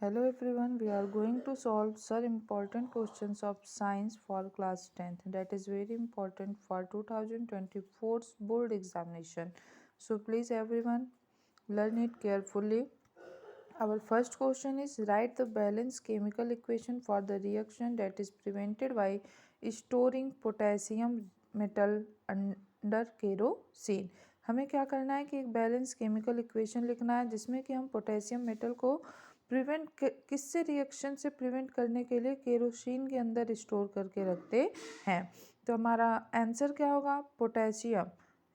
Hello everyone, we are going to solve some important questions of science for class 10th that is very important for 2024's board examination. So please everyone learn it carefully. Our first question is write the balanced chemical equation for the reaction that is prevented by storing potassium metal under kerosene. हमें क्या करना है कि एक balance chemical equation लिखना है जिसमें कि हम पोटेशियम मेटल को प्रिवेंट किससे रिएक्शन से प्रिवेंट करने के लिए केरोसिन के अंदर स्टोर करके रखते हैं। तो हमारा आंसर क्या होगा? Potassium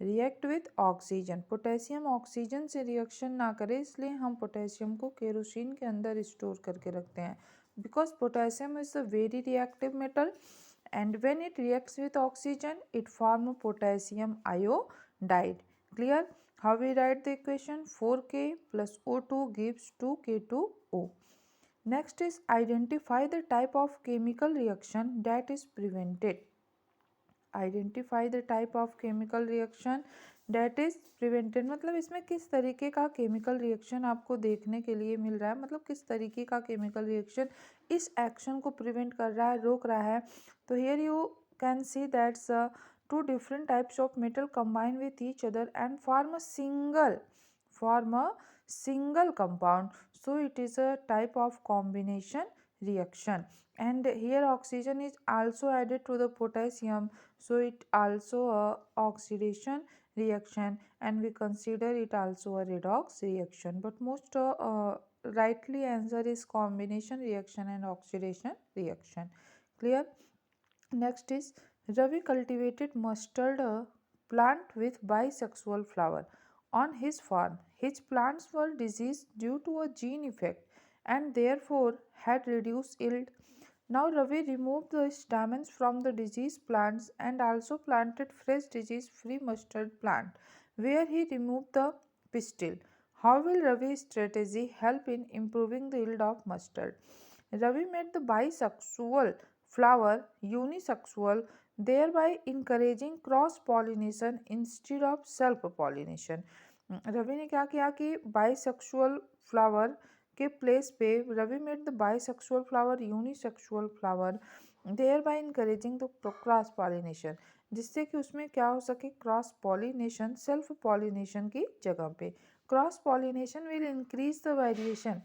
react with oxygen. Potassium oxygen से रिएक्शन ना करे इसलिए हम पोटेशियम को केरोसिन के अंदर स्टोर करके रखते हैं। Because potassium is a very reactive metal and when it reacts with oxygen it form potassium iodide. Clear? How we write the equation? 4K plus O2 gives 2K2O. Next is identify the type of chemical reaction that is prevented. Identify the type of chemical reaction that is prevented. मतलब इसमें किस तरीके का chemical reaction आपको देखने के लिए मिल रहा है, मतलब किस तरीके का केमिकल रिएक्शन इस एक्शन को प्रिवेंट कर रहा है, रोक रहा है। तो here you can see that's two different types of metal combine with each other and form a single compound, so it is a type of combination reaction. And here oxygen is also added to the potassium, so it also a oxidation reaction and we consider it also a redox reaction, but most rightly answer is combination reaction and oxidation reaction. Clear? Next is Ravi cultivated mustard plant with bisexual flower. On his farm, his plants were diseased due to a gene effect and therefore had reduced yield. Now Ravi removed the stamens from the diseased plants and also planted fresh disease-free mustard plant, where he removed the pistil. How will Ravi's strategy help in improving the yield of mustard? Ravi made the bisexual flower unisexual, thereby encouraging cross pollination instead of self pollination. Ravi ने क्या किया कि bisexual flower के place पे Ravi made the bisexual flower unisexual flower, thereby encouraging the cross pollination, जिससे कि उसमें क्या हो सके, क्रॉस पॉलिनेशन सेल्फ पॉलिनेशन की जगह पे। Cross pollination will increase the variation.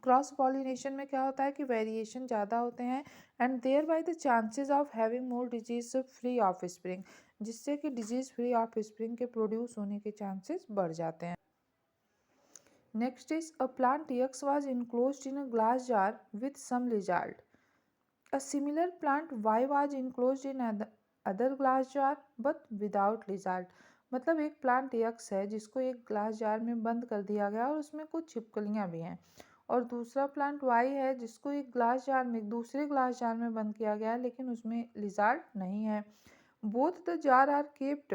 Cross pollination में क्या होता है कि वेरिएशन ज़्यादा होते हैं and thereby the chances of having more disease free offspring, जिससे कि डिजीज फ्री ऑफ स्प्रिंग के प्रोड्यूस होने के चांसेस बढ़ जाते हैं। Next is a plant X was enclosed in a glass jar with some lizard. A similar plant Y was enclosed in other glass jar but without lizard. मतलब एक plant x है जिसको एक ग्लास जार में बंद कर दिया गया और उसमें कुछ छिपकलियाँ भी हैं, और दूसरा प्लांट वाई है जिसको एक ग्लास जार में दूसरे ग्लास जार में बंद किया गया है लेकिन उसमें लिजार्ड नहीं है। Both the jar are kept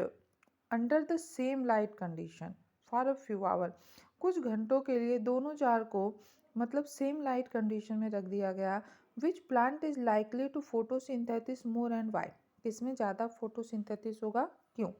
under the same light condition for a few hour. कुछ घंटों के लिए दोनों जार को मतलब सेम लाइट कंडीशन में रख दिया गया। Which plant is likely to photosynthesis more and why? किसमें ज़्यादा फोटोसिंथेसिस होगा, क्यों?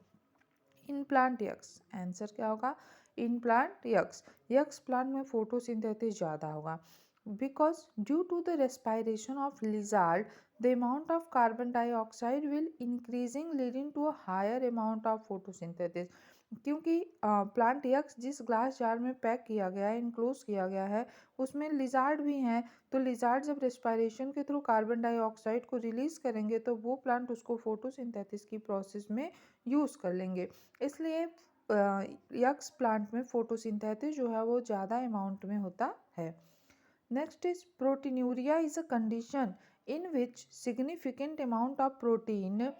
इन प्लांट यक्स। आंसर क्या होगा? In plant X. X plant में फोटोसिंथेसिस ज़्यादा होगा because due to the respiration of lizard the amount of carbon dioxide will increasing leading to a higher amount of photosynthesis। क्योंकि plant x जिस glass jar में pack किया गया है, enclose किया गया है, उसमें लिजार्ड भी हैं, तो लिजार्ड जब रेस्पायरेशन के थ्रू कार्बन डाइऑक्साइड को रिलीज करेंगे तो वो प्लांट उसको फोटोसिंथेसिस की प्रोसेस में यूज़ कर लेंगे, इसलिए यक्स प्लांट में फोटोसिंथेसिस जो है वो ज़्यादा अमाउंट में होता है। Next is proteinuria is a condition in which significant amount of protein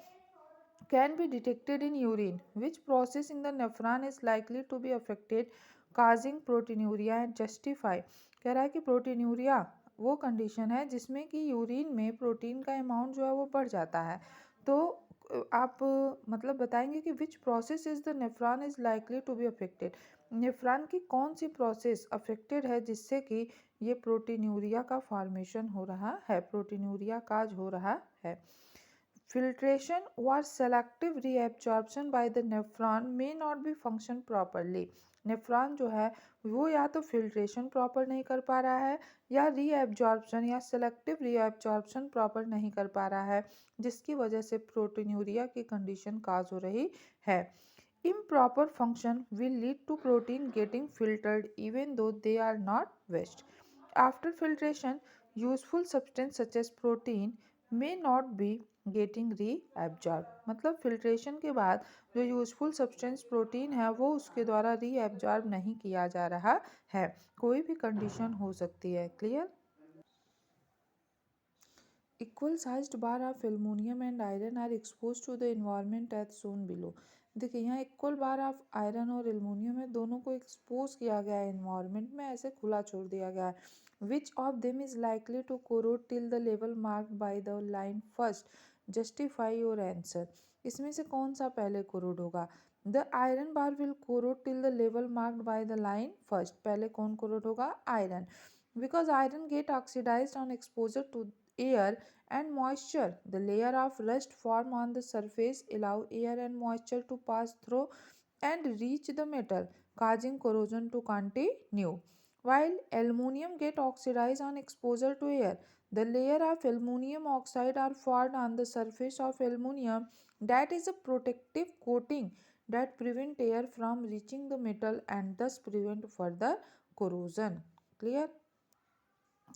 can be detected in urine. Which process in the nephron is likely to be affected causing proteinuria and justify? कह रहा है कि proteinuria वो condition है जिसमें कि urine में protein का अमाउंट जो है वो बढ़ जाता है। तो आप मतलब बताएंगे कि which process is the nephron is likely to be affected. Nephron की कौन सी प्रोसेस अफेक्टेड है जिससे कि ये प्रोटीन्यूरिया का फॉर्मेशन हो रहा है, प्रोटीन्यूरिया काज हो रहा है। Filtration or selective reabsorption by the nephron may not be function properly. Nephron जो है वो या तो फिल्ट्रेशन प्रॉपर नहीं कर पा रहा है या रीएब्जॉर्प्शन या सेलेक्टिव रीएब्जॉर्प्शन प्रॉपर नहीं कर पा रहा है, जिसकी वजह से प्रोटीनूरिया की कंडीशन काज हो रही है। Improper function will lead to protein getting filtered even though they are not waste. After filtration, useful substance such as protein may not be getting reabsorbed. मतलब फिल्ट्रेशन के बाद जो यूजफुल सब्सटेंस प्रोटीन है वो उसके द्वारा रीएब्जॉर्ब नहीं किया जा रहा है। कोई भी कंडीशन हो सकती है। Clear? Equal sized bar of aluminum and iron are exposed to the environment as shown below. देखिए यहाँ इक्वल बार ऑफ आयरन और एल्युमिनियम है, दोनों को एक्सपोज किया गया है एनवायरनमेंट में, ऐसे खुला छोड़ दिया गया है। Which of them is likely to corrode till the level marked by the line first, justify your answer. इसमें से कौन सा पहले कोरोड होगा? The iron bar will corrode till the level marked by the line first. पहले कौन corrode होगा? Iron. Because iron get oxidised on exposure to air and moisture. The layer of rust form on the surface allow air and moisture to pass through and reach the metal, causing corrosion to continue. While aluminium get oxidized on exposure to air, the layer of aluminium oxide are formed on the surface of aluminium that is a protective coating that prevent air from reaching the metal and thus prevent further corrosion. Clear?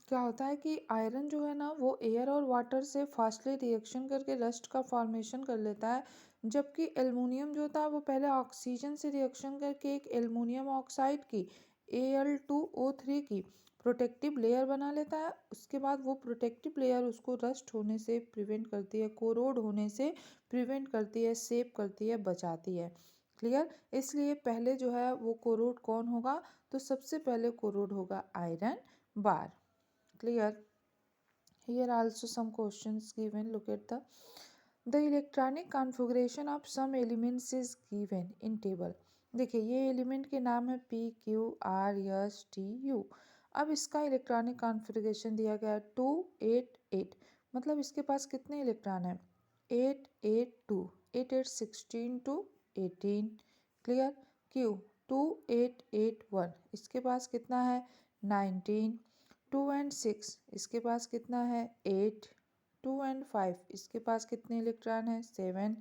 क्या होता है कि iron जो है ना वो air और water से फास्टली रिएक्शन करके रस्ट का फॉर्मेशन कर लेता है, जबकि एल्युमिनियम जो होता है वो पहले ऑक्सीजन से रिएक्शन करके एक एल्युमिनियम ऑक्साइड की Al2O3 की प्रोटेक्टिव लेयर बना लेता है। उसके बाद वो प्रोटेक्टिव लेयर उसको रस्ट होने से प्रिवेंट करती है, कोरोड होने से प्रिवेंट करती है, सेव करती है, बचाती है। क्लियर? इसलिए पहले जो है वो कोरोड कौन होगा? तो सबसे पहले कोरोड होगा iron bar. Clear? Here also some questions given. Look at the electronic configuration of some elements is given in table. देखिए ये एलिमेंट के नाम है P Q R S T U। अब इसका इलेक्ट्रॉनिक कॉन्फ़िगरेशन दिया गया है 288। मतलब इसके पास कितने इलेक्ट्रॉन हैं? 882। 8 8 16 to 18। क्लियर? Q 2881 इसके पास कितना है? 19। 2 and 6 इसके पास कितना है? 8। 2 and 5 इसके पास कितने इलेक्ट्रॉन हैं? 7।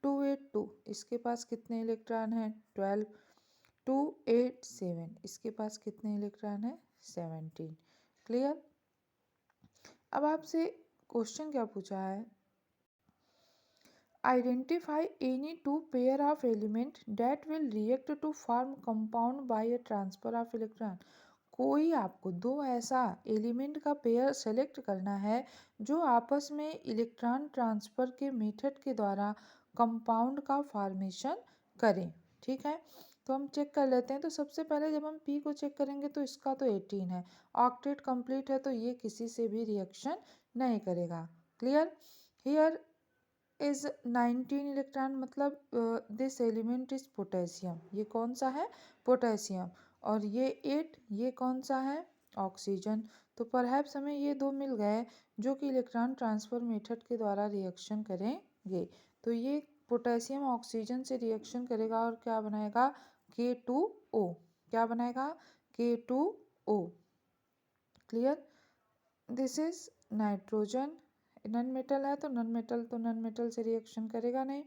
2 8 2 इसके पास कितने इलेक्ट्रॉन हैं? 12। 2 8 7 इसके पास कितने इलेक्ट्रॉन हैं? 17। क्लियर? अब आपसे क्वेश्चन क्या पूछा है? Identify any two pair of element that will react to form compound by a transfer of electron. कोई आपको दो ऐसा एलिमेंट का पेयर सेलेक्ट करना है जो आपस में इलेक्ट्रॉन ट्रांसफर के मेथड के द्वारा कंपाउंड का फॉर्मेशन करें। ठीक है, तो हम चेक कर लेते हैं। तो सबसे पहले जब हम पी को चेक करेंगे तो इसका तो 18 है, ऑक्टेट कंप्लीट है, तो ये किसी से भी रिएक्शन नहीं करेगा। क्लियर? हियर इज 19 इलेक्ट्रॉन, मतलब दिस एलिमेंट इज पोटेशियम। ये कौन सा है? पोटेशियम। और ये 8, ये कौन सा है? ऑक्सीजन। तो परहैप्स हमें ये दो मिल गए जो कि इलेक्ट्रॉन ट्रांसफर मेथड के द्वारा रिएक्शन करेंगे। तो ये पोटेशियम ऑक्सीजन से रिएक्शन करेगा और क्या बनाएगा? K2O। क्या बनाएगा? K2O। Clear? This is nitrogen. Non metal है तो नन मेटल से रिएक्शन करेगा नहीं।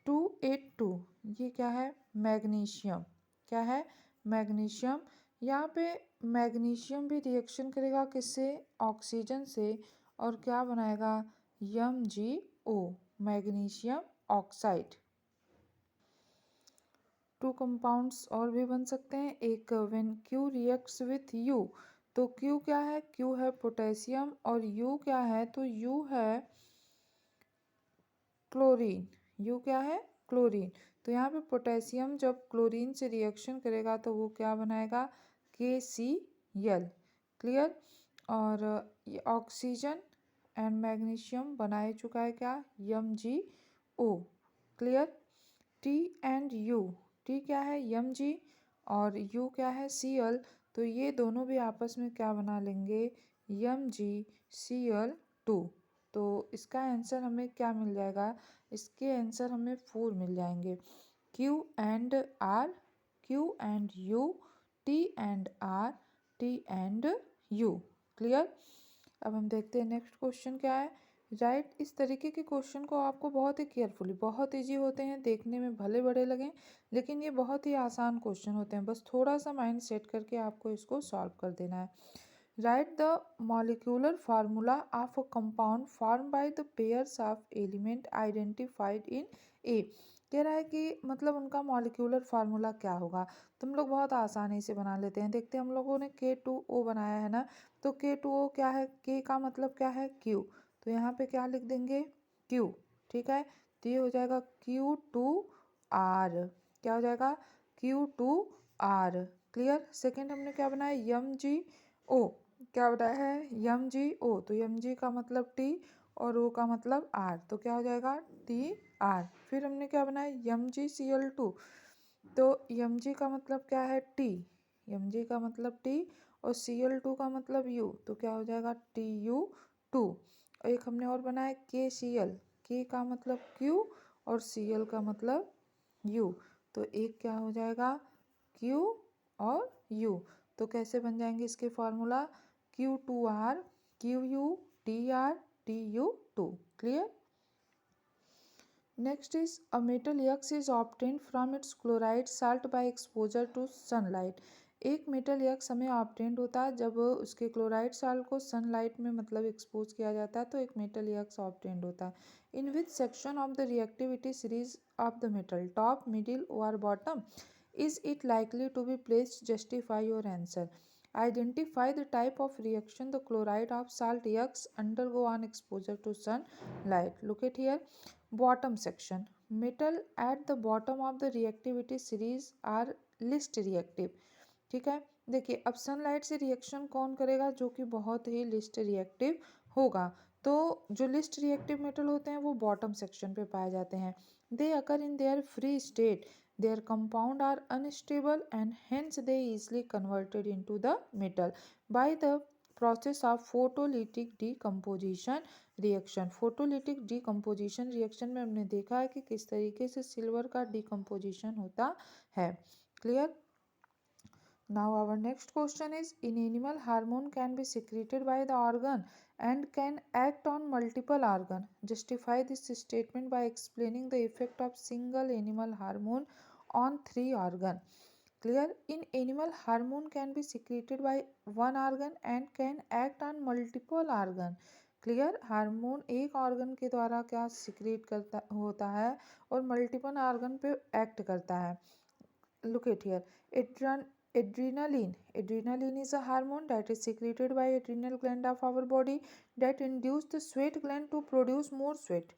282 ये क्या है? मैग्नीशियम। क्या है? मैग्नीशियम। यहाँ पे मैग्नीशियम भी रिएक्शन करेगा किससे? ऑक्सीजन से, और क्या बनाएगा? MgO, magnesium oxide. Two compounds और भी बन सकते हैं। एक when Q reacts with U, तो Q क्या है? Q है पोटेशियम, और U क्या है? तो U है क्लोरीन। U क्या है? क्लोरीन। तो यहाँ पे पोटेशियम जब क्लोरीन से रिएक्शन करेगा तो वो क्या बनाएगा? KCl। क्लियर? और ये ऑक्सीजन एंड मैग्नीशियम बना ही चुका है क्या? MgO। Clear? T and U, T क्या है? Mg, और U क्या है? Cl। तो ये दोनों भी आपस में क्या बना लेंगे? MgCl2। तो इसका आंसर हमें क्या मिल जाएगा? इसके आंसर हमें 4 मिल जाएंगे। Q and R, Q and U, T and R, T and U। Clear. अब हम देखते हैं नेक्स्ट क्वेश्चन क्या है। राइट, इस तरीके के क्वेश्चन को आपको बहुत ही केयरफुली, बहुत ईजी होते हैं, देखने में भले बड़े लगें लेकिन ये बहुत ही आसान क्वेश्चन होते हैं, बस थोड़ा सा माइंड सेट करके आपको इसको सॉल्व कर देना है। Write the molecular formula of a compound form by the pairs of element identified in a. कह रहा है कि मतलब उनका मॉलिक्यूलर फार्मूला क्या होगा। तुम लोग बहुत आसानी से बना लेते हैं। देखते हैं, हम लोगों ने K2O बनाया है ना, तो K2O क्या है, K का मतलब क्या है Q, तो यहाँ पे क्या लिख देंगे Q। ठीक है, तो ये हो जाएगा Q2R। क्या हो जाएगा Q2R। क्लियर। सेकेंड हमने क्या बनाया MgO। क्या बनाया है MgO, तो Mg का मतलब T और O का मतलब R, तो क्या हो जाएगा TR। फिर हमने क्या बनाया MgCl2, तो Mg का मतलब क्या है T, Mg का मतलब T और Cl2 का मतलब U, तो क्या हो जाएगा TU2। और एक हमने और बनाया KCl, K का मतलब Q और Cl का मतलब U, तो एक क्या हो जाएगा Q और U। तो कैसे बन जाएंगे इसके formula Q2R, QU, TR, TU2। Clear. Next is a metal X is obtained from its chloride salt by exposure to sunlight। एक मेटल यक्स हमें ऑब्टेंड होता है जब उसके क्लोराइड साल्ट को सनलाइट में मतलब एक्सपोज किया जाता है, तो एक मेटल यक्स ऑब्टेंड होता है। In which section of the reactivity series of the metal, top, middle और bottom, is it likely to be placed? Justify your answer. Identify the type of reaction the chloride of salt X undergo on exposure to sunlight. Look at here. Bottom section. Metal at the bottom of the reactivity series are least reactive। ठीक है, देखिए अब sunlight से reaction कौन करेगा, जो कि बहुत ही लिस्ट रिएक्टिव होगा। तो जो लिस्ट रिएक्टिव मेटल होते हैं वो बॉटम सेक्शन पे पाए जाते हैं। They occur in their free state, their compound are unstable and hence they easily converted into the metal by the process of photolytic decomposition reaction। photolytic decomposition reaction में हमने देखा है कि किस तरीके से सिल्वर का डिकम्पोजिशन होता है। Clear. Now our next question is, in animal hormone can be secreted by the organ and can act on multiple organ. Justify this statement by explaining the effect of single animal hormone on three organ। Clear। In animal hormone can be secreted by one organ and can act on multiple organ। Clear. Hormone एक organ के द्वारा क्या secrete करता होता है और multiple organ पे act करता है। Look at here. Adrenaline. Adrenaline is a hormone that is secreted by adrenal gland of our body that induce the sweat gland to produce more sweat।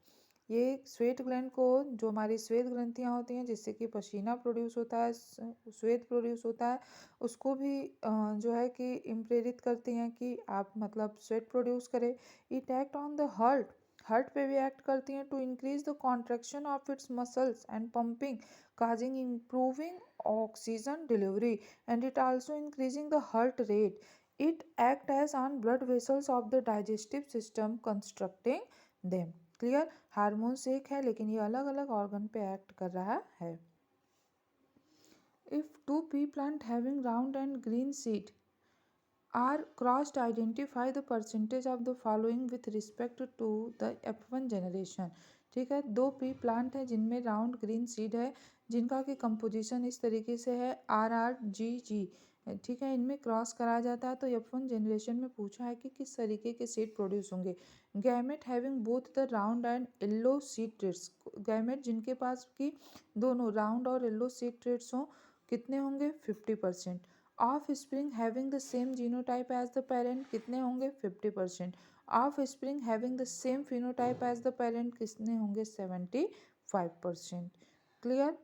ये स्वेट ग्लैंड को, जो हमारी श्वेत ग्रंथियाँ होती हैं जिससे कि पसीना प्रोड्यूस होता है, श्वेत प्रोड्यूस होता है, उसको भी जो है कि इम्प्रेरित करती हैं कि आप मतलब स्वेट प्रोड्यूस करें। It act on the heart, heart पे भी एक्ट करती हैं to increase the contraction of its muscles and pumping, causing improving oxygen delivery, and it also increasing the heart rate। It act as on blood vessels of the digestive system constructing them। Clear. Hormones एक है लेकिन ये अलग अलग organ पे act कर रहा है। If two pea plant having round and green seed are crossed, identify the percentage of the following with respect to the F1 generation। ठीक है, दो पी प्लांट है जिनमें राउंड ग्रीन सीड है, जिनका कि कंपोजिशन इस तरीके से है RRGG। ठीक है, इनमें क्रॉस कराया जाता है तो F1 जनरेशन में पूछा है कि किस तरीके के सीड प्रोड्यूस होंगे। Gamete having both the round and yellow seed traits, gamete जिनके पास की दोनों राउंड और येलो सीड ट्रेट्स हों, कितने होंगे 50%। Offspring having the same genotype as the parent, कितने होंगे 50%। Offspring having the same phenotype as the parent, कितने होंगे 75%। क्लियर।